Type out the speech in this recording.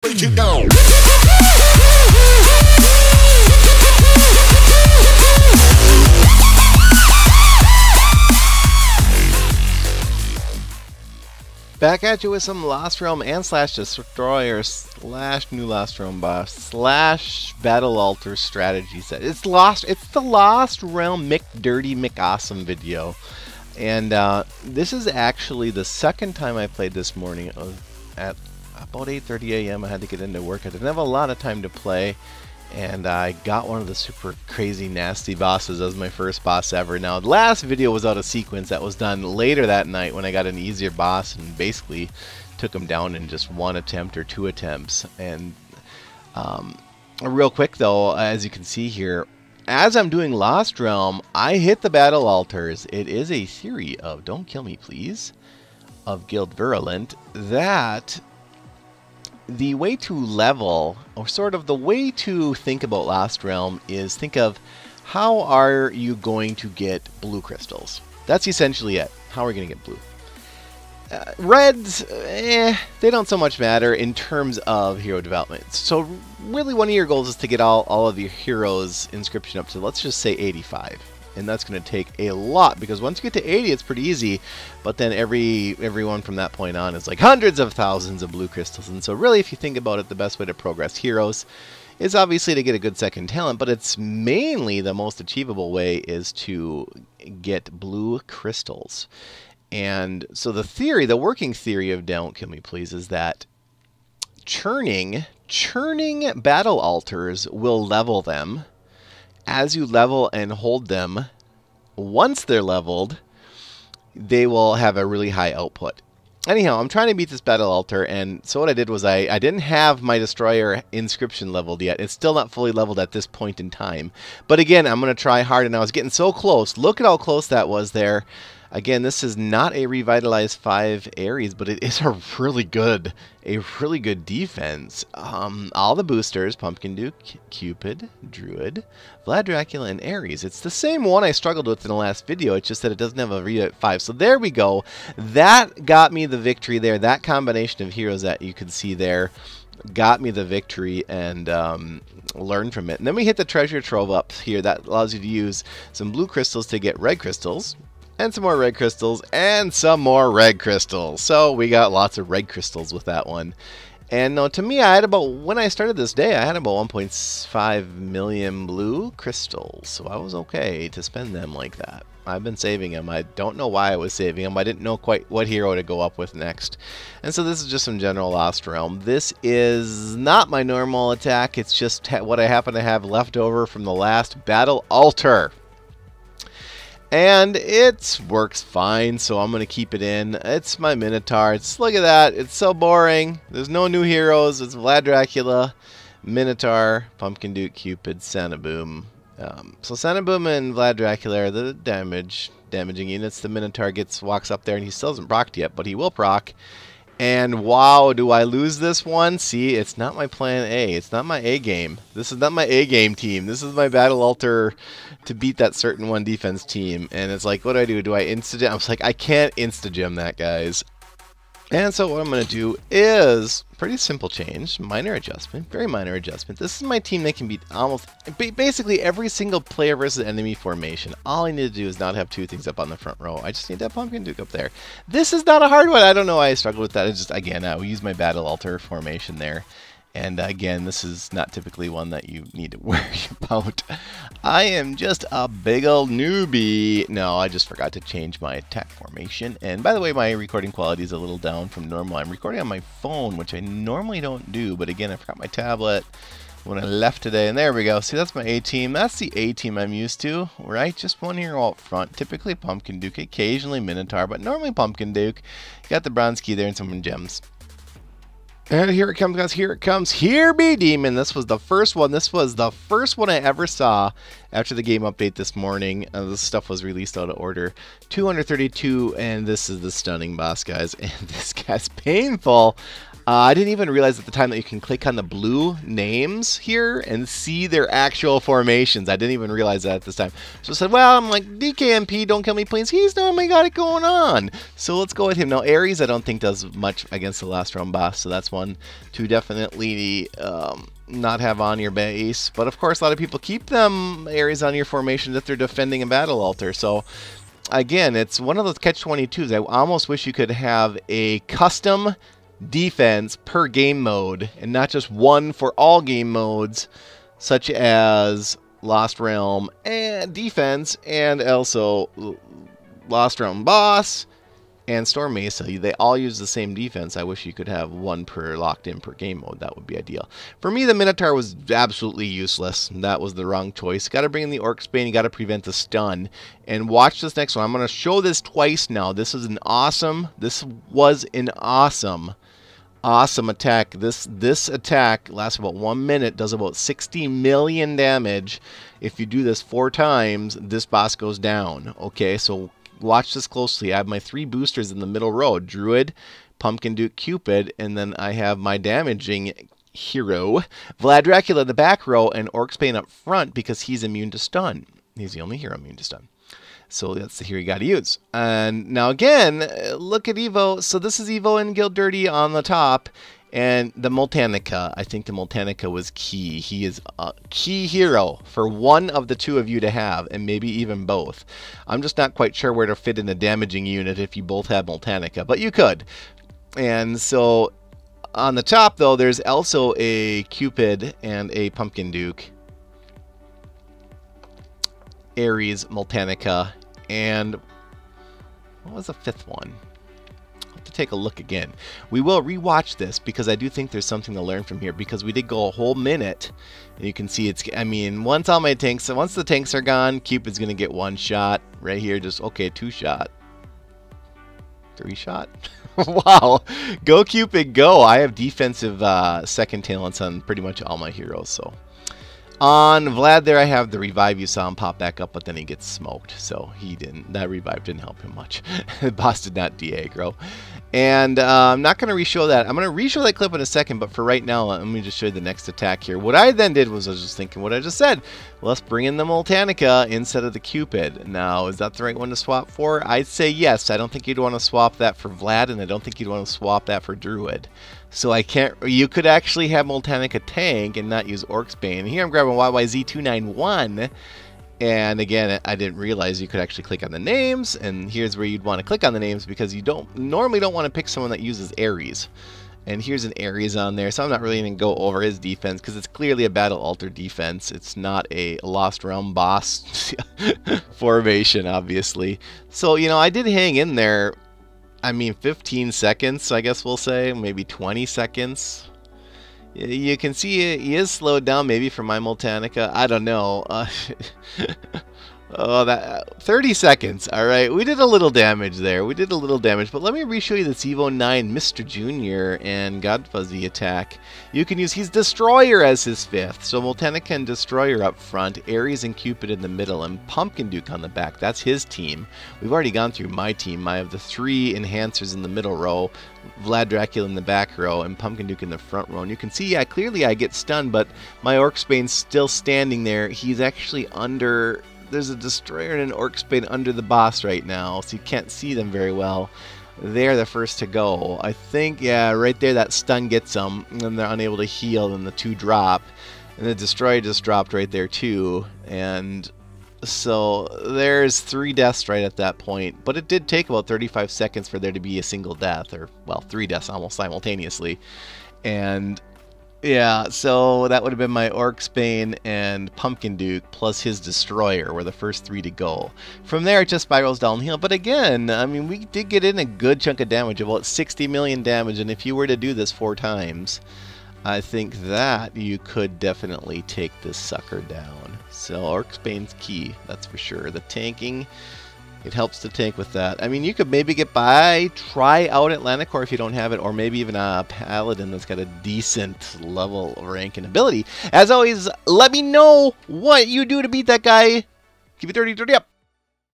break it down. Back at you with some Lost Realm and slash Destroyer slash new Lost Realm boss slash Battle Altar strategy set. It's the Lost Realm McDirty McAwesome video. And this is actually the second time I played this morning at about 8:30 a.m. I had to get into work. I didn't have a lot of time to play. And I got one of the super crazy nasty bosses as my first boss ever. Now, the last video was out of sequence that was done later that night when I got an easier boss and basically took him down in just one attempt or two attempts. And real quick though, as you can see here, as I'm doing Lost Realm, I hit the battle altars. It is a theory of, don't kill me please, of Guild Virulent, that the way to level, or sort of the way to think about Lost Realm is think of how are you going to get blue crystals. That's essentially it. How are we going to get blue? Reds, they don't so much matter in terms of hero development. So really one of your goals is to get all of your heroes inscription up to, let's just say 85. And that's going to take a lot, because once you get to 80 it's pretty easy, but then everyone from that point on is like hundreds of thousands of blue crystals. And so really, if you think about it, the best way to progress heroes is obviously to get a good second talent, but it's mainly the most achievable way is to get blue crystals. And so the working theory of Don't Kill Me Please is that churning battle altars will level them. As you level and hold them, once they're leveled, they will have a really high output. Anyhow, I'm trying to beat this battle altar, and so what I did was I didn't have my destroyer inscription leveled yet. It's still not fully leveled at this point in time. But again, I'm going to try hard, and I was getting so close. Look at how close that was there. Again, this is not a revitalized 5 Ares, but it is a really good defense. All the boosters, Pumpkin Duke, Cupid, Druid, Vlad Dracula, and Ares. It's the same one I struggled with in the last video. It's just that it doesn't have a read at 5. So there we go. That got me the victory there. That combination of heroes that you can see there got me the victory, and learn from it. And then we hit the treasure trove up here. That allows you to use some blue crystals to get red crystals. And some more red crystals, and some more red crystals. So we got lots of red crystals with that one. And to me, I had about, when I started this day, I had about 1.5 million blue crystals. So I was okay to spend them like that. I've been saving them. I don't know why I was saving them. I didn't know quite what hero to go up with next. And so this is just some general Lost Realm. This is not my normal attack. It's just what I happen to have left over from the last battle altar. And it works fine, so I'm going to keep it in. It's my Minotaur. Look at that. It's so boring. There's no new heroes. It's Vlad Dracula, Minotaur, Pumpkin Duke, Cupid, Sanaboom. So Sanaboom and Vlad Dracula are the damaging units. The Minotaur walks up there, and he still hasn't procced yet, but he will proc. And wow, do I lose this one? See, it's not my plan A. It's not my A game. This is not my A game team. This is my battle altar to beat that certain one defense team. And it's like, what do? Do I insta-gem? I was like, I can't insta-gem that, guys. And so what I'm going to do is pretty simple change, minor adjustment, very minor adjustment. This is my team that can beat almost basically every single player versus enemy formation. All I need to do is not have two things up on the front row. I just need that Pumpkin Duke up there. This is not a hard one. I don't know why I struggled with that. It's just, again, I will use my battle altar formation there. And again, this is not typically one that you need to worry about. I am just a big old newbie. No, I just forgot to change my attack formation. And by the way, my recording quality is a little down from normal. I'm recording on my phone, which I normally don't do. But again, I forgot my tablet when I left today. And there we go. See, that's my A team. That's the A team I'm used to, right? Just one hero up front. Typically Pumpkin Duke, occasionally Minotaur, but normally Pumpkin Duke. You got the bronze key there and some gems. And here it comes, guys. Here it comes. Here be demon. This was the first one. This was the first one I ever saw after the game update this morning. This stuff was released out of order. 232, and this is the stunning boss, guys. And this guy's painful. I didn't even realize at the time that you can click on the blue names here and see their actual formations. I didn't even realize that at this time. So I said, well, I'm like, DKMP, don't kill me, please. He's normally got it going on. So let's go with him. Now, Ares, I don't think does much against the last round boss. So that's one to definitely not have on your base. But of course, a lot of people keep them Ares on your formation that they're defending a battle altar. So again, it's one of those catch-22s. I almost wish you could have a custom defense per game mode and not just one for all game modes, such as Lost Realm and defense, and also Lost Realm boss and Storm Mesa. They all use the same defense. I wish you could have one per locked in per game mode. That would be ideal. For me, the Minotaur was absolutely useless. That was the wrong choice. Got to bring in the Orc Bane. You got to prevent the stun. And watch this next one. I'm going to show this twice now. This was an awesome attack. This attack lasts about 1 minute, does about 60 million damage. If you do this 4 times, this boss goes down. Okay, so watch this closely. I have my 3 boosters in the middle row: Druid, Pumpkin Duke, Cupid, and then I have my damaging hero, Vlad Dracula, in the back row, and Orc Bane up front because he's immune to stun. He's the only hero immune to stun. So that's the hero you got to use. And now again, look at Evo. So this is Evo and Guild Dirty on the top. And the Multanica, I think the Multanica was key. He is a key hero for one of the two of you to have, and maybe even both. I'm just not quite sure where to fit in a damaging unit if you both have Multanica, but you could. And so on the top, though, there's also a Cupid and a Pumpkin Duke, Ares, Multanica, and what was the 5th one? To take a look again. We will rewatch this because I do think there's something to learn from here, because we did go a whole minute and you can see it's, I mean, once all my tanks, once the tanks are gone, Cupid's gonna get 1 shot right here. Just okay, 2 shot, 3 shot. Wow, go Cupid, go. I have defensive second talents on pretty much all my heroes. So on Vlad there, I have the revive. You saw him pop back up, but then he gets smoked, so he didn't. That revive didn't help him much. The boss did not de-aggro. And I'm not going to re-show that. I'm going to re-show that clip in a second, but for right now, let me just show you the next attack here. What I then did was I was just thinking what I just said. Let's bring in the Multanica instead of the Cupid. Now, is that the right one to swap for? I'd say yes. I don't think you'd want to swap that for Vlad, and I don't think you'd want to swap that for Druid. So I can't. You could actually have Multanica tank and not use Orc Bane. Here I'm grabbing YYZ291. And again, I didn't realize you could actually click on the names, and here's where you'd want to click on the names because you normally don't want to pick someone that uses Ares. And here's an Ares on there, so I'm not really going to go over his defense because it's clearly a battle altar defense. It's not a Lost Realm boss formation, obviously. So, you know, I did hang in there, I mean, 15 seconds, I guess we'll say, maybe 20 seconds. You can see he is slowed down maybe from my Multanica. I don't know. Oh, that 30 seconds. All right, we did a little damage there. We did a little damage, but let me re-show you this Evo 9 Mr. Jr. and Godfuzzy attack. You can use, he's Destroyer as his 5th. So Multanica and Destroyer up front, Ares and Cupid in the middle, and Pumpkin Duke on the back. That's his team. We've already gone through my team. I have the 3 enhancers in the middle row, Vlad Dracula in the back row, and Pumpkin Duke in the front row. And you can see, yeah, clearly I get stunned, but my Orc Bane's still standing there. He's actually under... There's a Destroyer and an Orc Bane under the boss right now, so you can't see them very well. They're the first to go. I think, yeah, right there, that stun gets them, and they're unable to heal, and the 2 drop. And the Destroyer just dropped right there, too. And so there's 3 deaths right at that point. But it did take about 35 seconds for there to be a single death, or, well, 3 deaths almost simultaneously. And... yeah, so that would have been my Orc Bane and Pumpkin Duke plus his Destroyer were the first 3 to go. From there, it just spirals downhill. But again, I mean, we did get in a good chunk of damage, about 60 million damage. And if you were to do this 4 times, I think that you could definitely take this sucker down. So Orc Bane's key, that's for sure. The tanking... it helps to tank with that. I mean, you could maybe get by, try out Atlanticor if you don't have it, or maybe even a Paladin that's got a decent level, rank, and ability. As always, let me know what you do to beat that guy. Keep it 30 up.